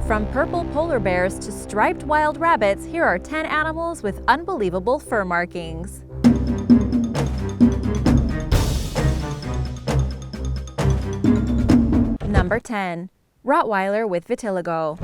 From purple polar bears to striped wild rabbits, here are 10 animals with unbelievable fur markings. Number 10. Rottweiler with vitiligo.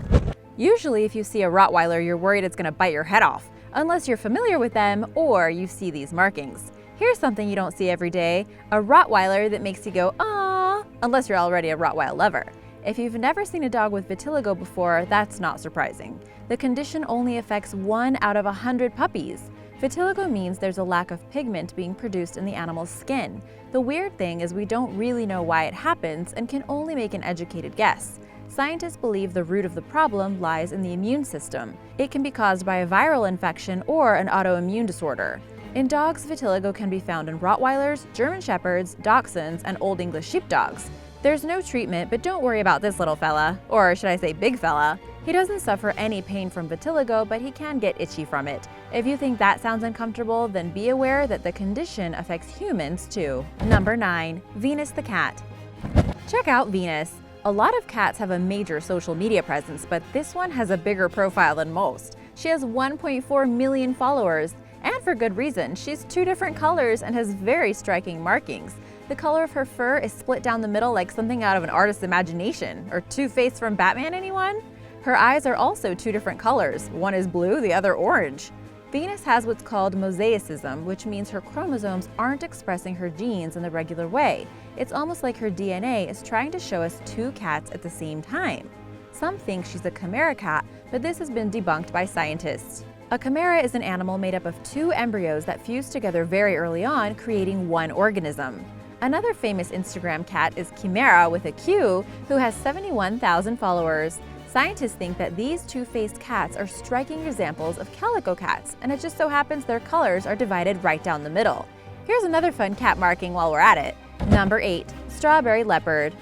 Usually if you see a Rottweiler, you're worried it's going to bite your head off, unless you're familiar with them or you see these markings. Here's something you don't see every day, a Rottweiler that makes you go, "Aww," unless you're already a Rottweiler lover. If you've never seen a dog with vitiligo before, that's not surprising. The condition only affects 1 out of 100 puppies. Vitiligo means there's a lack of pigment being produced in the animal's skin. The weird thing is we don't really know why it happens and can only make an educated guess. Scientists believe the root of the problem lies in the immune system. It can be caused by a viral infection or an autoimmune disorder. In dogs, vitiligo can be found in Rottweilers, German Shepherds, Dachshunds, and Old English Sheepdogs. There's no treatment, but don't worry about this little fella, or should I say big fella. He doesn't suffer any pain from vitiligo, but he can get itchy from it. If you think that sounds uncomfortable, then be aware that the condition affects humans too. Number 9. Venus the cat. Check out Venus. A lot of cats have a major social media presence, but this one has a bigger profile than most. She has 1.4 million followers, and for good reason. She's 2 different colors and has very striking markings. The color of her fur is split down the middle like something out of an artist's imagination. Or Two-Face from Batman, anyone? Her eyes are also 2 different colors. One is blue, the other orange. Venus has what's called mosaicism, which means her chromosomes aren't expressing her genes in the regular way. It's almost like her DNA is trying to show us 2 cats at the same time. Some think she's a chimera cat, but this has been debunked by scientists. A chimera is an animal made up of 2 embryos that fuse together very early on, creating one organism. Another famous Instagram cat is Chimera with a Q, who has 71,000 followers. Scientists think that these 2-faced cats are striking examples of calico cats, and it just so happens their colors are divided right down the middle. Here's another fun cat marking while we're at it. Number 8. Strawberry leopard.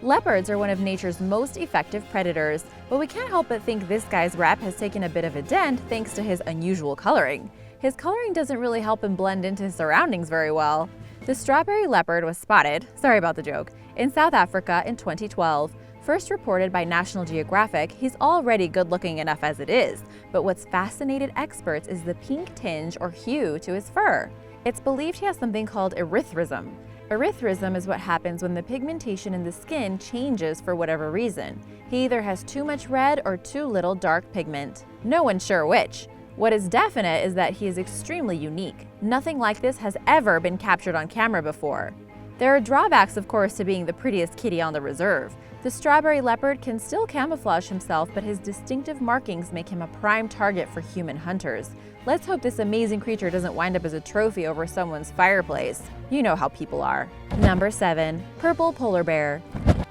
Leopards are one of nature's most effective predators, but we can't help but think this guy's rep has taken a bit of a dent thanks to his unusual coloring. His coloring doesn't really help him blend into his surroundings very well. The strawberry leopard was spotted, sorry about the joke, in South Africa in 2012. First reported by National Geographic, he's already good-looking enough as it is, but what's fascinated experts is the pink tinge or hue to his fur. It's believed he has something called erythrism. Erythrism is what happens when the pigmentation in the skin changes for whatever reason. He either has too much red or too little dark pigment. No one's sure which. What is definite is that he is extremely unique. Nothing like this has ever been captured on camera before. There are drawbacks, of course, to being the prettiest kitty on the reserve. The strawberry leopard can still camouflage himself, but his distinctive markings make him a prime target for human hunters. Let's hope this amazing creature doesn't wind up as a trophy over someone's fireplace. You know how people are. Number 7. Purple polar bear.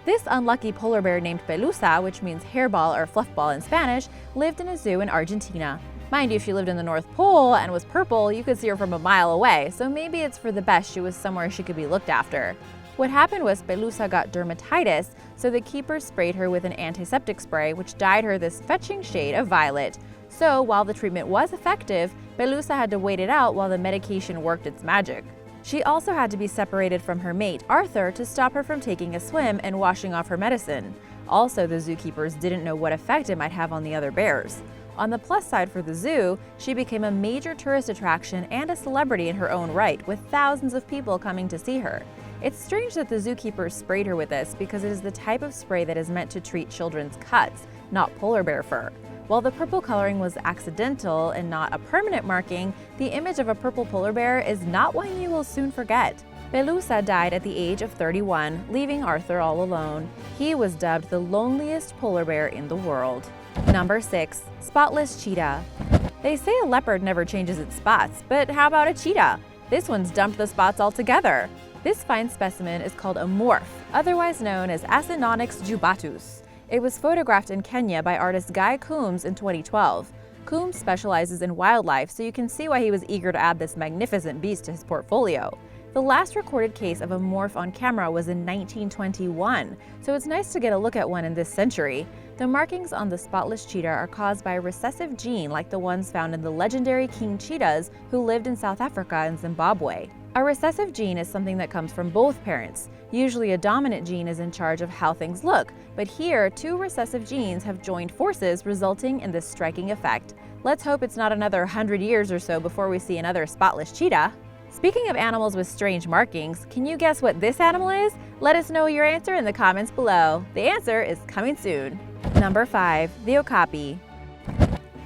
This unlucky polar bear named Pelusa, which means hairball or fluffball in Spanish, lived in a zoo in Argentina. Mind you, if she lived in the North Pole and was purple, you could see her from a mile away, so maybe it's for the best she was somewhere she could be looked after. What happened was Pelusa got dermatitis, so the keepers sprayed her with an antiseptic spray which dyed her this fetching shade of violet. So while the treatment was effective, Pelusa had to wait it out while the medication worked its magic. She also had to be separated from her mate, Arthur, to stop her from taking a swim and washing off her medicine. Also, the zookeepers didn't know what effect it might have on the other bears. On the plus side for the zoo, she became a major tourist attraction and a celebrity in her own right, with thousands of people coming to see her. It's strange that the zookeepers sprayed her with this because it is the type of spray that is meant to treat children's cuts, not polar bear fur. While the purple coloring was accidental and not a permanent marking, the image of a purple polar bear is not one you will soon forget. Pelusa died at the age of 31, leaving Arthur all alone. He was dubbed the loneliest polar bear in the world. Number 6. Spotless Cheetah. They say a leopard never changes its spots, but how about a cheetah? This one's dumped the spots altogether. This fine specimen is called a morph, otherwise known as Acinonyx jubatus. It was photographed in Kenya by artist Guy Coombs in 2012. Coombs specializes in wildlife, so you can see why he was eager to add this magnificent beast to his portfolio. The last recorded case of a morph on camera was in 1921, so it's nice to get a look at one in this century. The markings on the spotless cheetah are caused by a recessive gene like the ones found in the legendary king cheetahs who lived in South Africa and Zimbabwe. A recessive gene is something that comes from both parents. Usually a dominant gene is in charge of how things look, but here two recessive genes have joined forces, resulting in this striking effect. Let's hope it's not another 100 years or so before we see another spotless cheetah. Speaking of animals with strange markings, can you guess what this animal is? Let us know your answer in the comments below. The answer is coming soon. Number 5. The Okapi.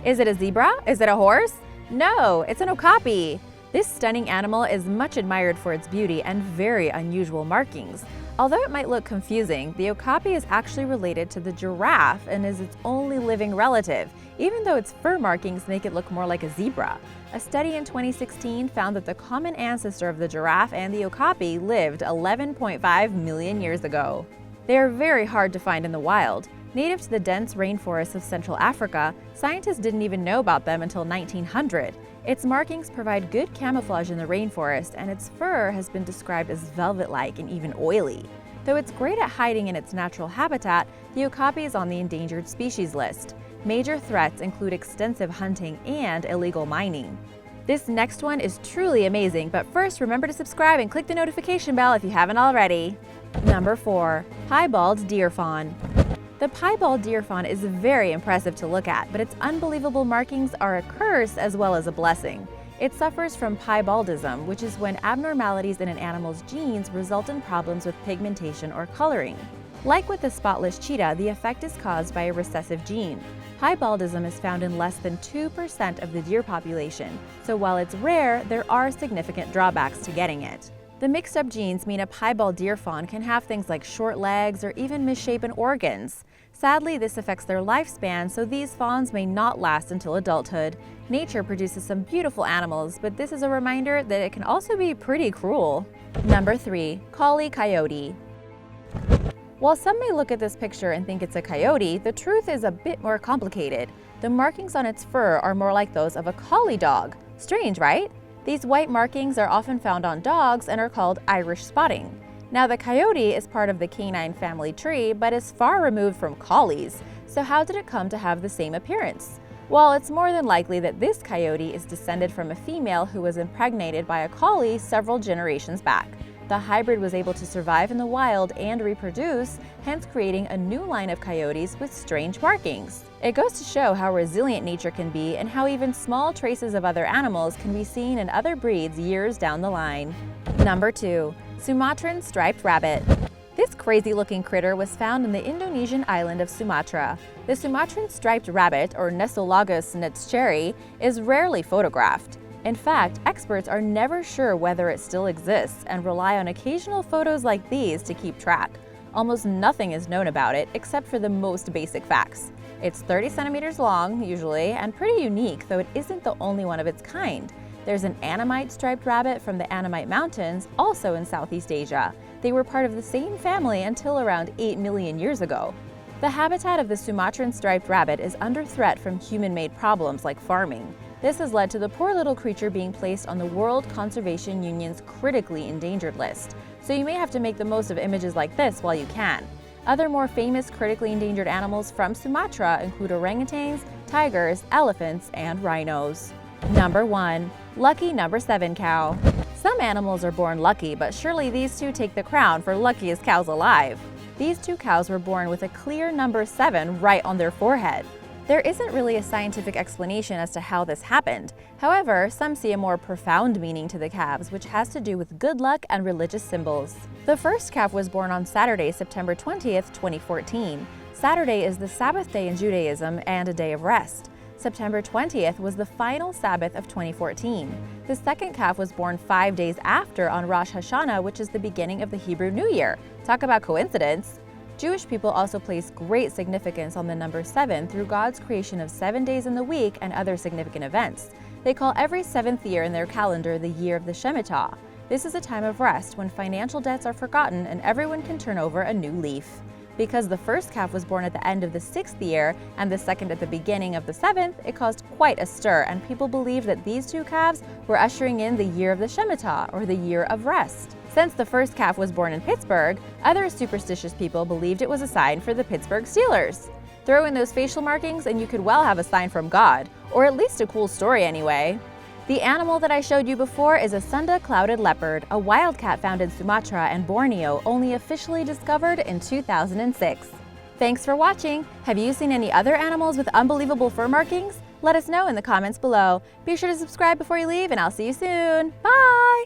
Is it a zebra? Is it a horse? No, it's an Okapi. This stunning animal is much admired for its beauty and very unusual markings. Although it might look confusing, the Okapi is actually related to the giraffe and is its only living relative, even though its fur markings make it look more like a zebra. A study in 2016 found that the common ancestor of the giraffe and the Okapi lived 11.5 million years ago. They are very hard to find in the wild. Native to the dense rainforests of Central Africa, scientists didn't even know about them until 1900. Its markings provide good camouflage in the rainforest, and its fur has been described as velvet-like and even oily. Though it's great at hiding in its natural habitat, the Okapi is on the endangered species list. Major threats include extensive hunting and illegal mining. This next one is truly amazing, but first remember to subscribe and click the notification bell if you haven't already. Number 4. Piebald deer fawn. The piebald deer fawn is very impressive to look at, but its unbelievable markings are a curse as well as a blessing. It suffers from piebaldism, which is when abnormalities in an animal's genes result in problems with pigmentation or coloring. Like with the spotless cheetah, the effect is caused by a recessive gene. Piebaldism is found in less than 2% of the deer population, so while it's rare, there are significant drawbacks to getting it. The mixed-up genes mean a piebald deer fawn can have things like short legs or even misshapen organs. Sadly, this affects their lifespan, so these fawns may not last until adulthood. Nature produces some beautiful animals, but this is a reminder that it can also be pretty cruel. Number 3. Collie Coyote. While some may look at this picture and think it's a coyote, the truth is a bit more complicated. The markings on its fur are more like those of a collie dog. Strange, right? These white markings are often found on dogs and are called Irish spotting. Now, the coyote is part of the canine family tree, but is far removed from collies. So how did it come to have the same appearance? Well, it's more than likely that this coyote is descended from a female who was impregnated by a collie several generations back. The hybrid was able to survive in the wild and reproduce, hence creating a new line of coyotes with strange markings. It goes to show how resilient nature can be and how even small traces of other animals can be seen in other breeds years down the line. Number 2. Sumatran striped rabbit. This crazy-looking critter was found in the Indonesian island of Sumatra. The Sumatran striped rabbit, or Nesolagus netscheri, is rarely photographed. In fact, experts are never sure whether it still exists and rely on occasional photos like these to keep track. Almost nothing is known about it except for the most basic facts. It's 30 centimeters long, usually, and pretty unique, though it isn't the only one of its kind. There's an Annamite striped rabbit from the Annamite Mountains, also in Southeast Asia. They were part of the same family until around 8 million years ago. The habitat of the Sumatran striped rabbit is under threat from human-made problems like farming. This has led to the poor little creature being placed on the World Conservation Union's critically endangered list, so you may have to make the most of images like this while you can. Other more famous critically endangered animals from Sumatra include orangutans, tigers, elephants, and rhinos. Number 1. Lucky number 7 cow. Some animals are born lucky, but surely these two take the crown for luckiest cows alive. These two cows were born with a clear number 7 right on their forehead. There isn't really a scientific explanation as to how this happened. However, some see a more profound meaning to the calves, which has to do with good luck and religious symbols. The first calf was born on Saturday, September 20th, 2014. Saturday is the Sabbath day in Judaism and a day of rest. September 20th was the final Sabbath of 2014. The second calf was born 5 days after on Rosh Hashanah, which is the beginning of the Hebrew New Year. Talk about coincidence! Jewish people also place great significance on the number 7 through God's creation of 7 days in the week and other significant events. They call every 7th year in their calendar the year of the Shemitah. This is a time of rest when financial debts are forgotten and everyone can turn over a new leaf. Because the first calf was born at the end of the 6th year and the second at the beginning of the 7th, it caused quite a stir, and people believed that these two calves were ushering in the year of the Shemitah, or the year of rest. Since the first calf was born in Pittsburgh, other superstitious people believed it was a sign for the Pittsburgh Steelers. Throw in those facial markings and you could well have a sign from God, or at least a cool story anyway. The animal that I showed you before is a Sunda clouded leopard, a wildcat found in Sumatra and Borneo, only officially discovered in 2006. Thanks for watching! Have you seen any other animals with unbelievable fur markings? Let us know in the comments below. Be sure to subscribe before you leave, and I'll see you soon. Bye!